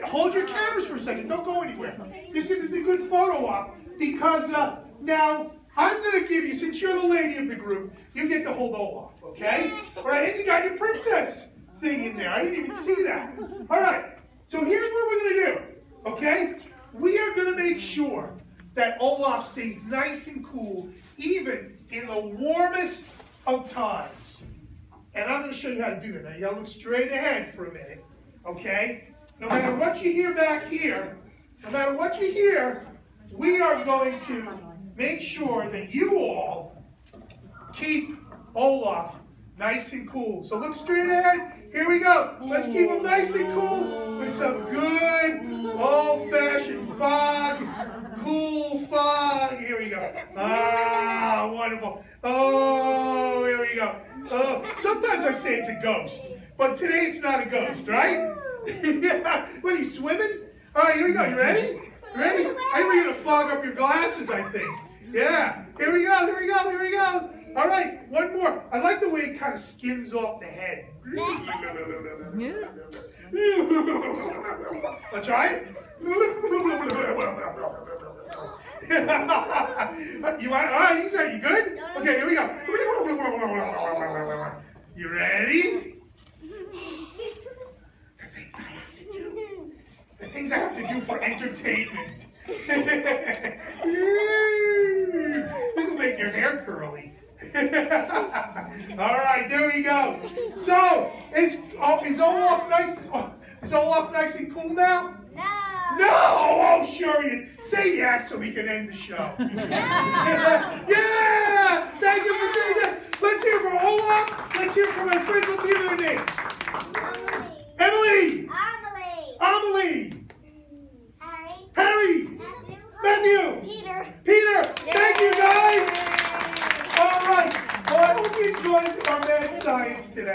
hold your cameras for a second. Don't go anywhere. This is a good photo op because now I'm going to give you, since you're the lady of the group, you get to hold Olaf, okay? All right, and you got your princess thing in there. I didn't even see that. All right, so here's what we're going to do, okay? We are going to make sure that Olaf stays nice and cool, even in the warmest of times. And I'm going to show you how to do that. Now, you got to look straight ahead for a minute, okay? No matter what you hear back here, no matter what you hear, we are going to make sure that you all keep Olaf nice and cool. So look straight ahead. Here we go. Let's keep him nice and cool with some good old-fashioned fog, cool fog. Here we go. Ah, wonderful. Oh, here we go. Oh, sometimes I say it's a ghost, but today it's not a ghost, right? Yeah. What, are you swimming? All right, here we go. You ready? Ready? I think we're going to fog up your glasses, I think. Yeah. Here we go, here we go, here we go. All right, one more. I like the way it kind of skins off the head. I'll try it. You want? All right, he's right. You good? Okay, here we go. You ready? The things I have to do for entertainment. This will make your hair curly. All right, there we go. So, is Olaf nice and cool now? No. No! Oh, sure you. Say yes so we can end the show. Yeah! Thank you for saying that. Let's hear from Olaf. Let's hear from my friends. Let's hear their names. Emily. Amelie. Harry. Matthew. Peter. Thank you, guys. All right. Well, I hope you enjoyed our Mad Science today.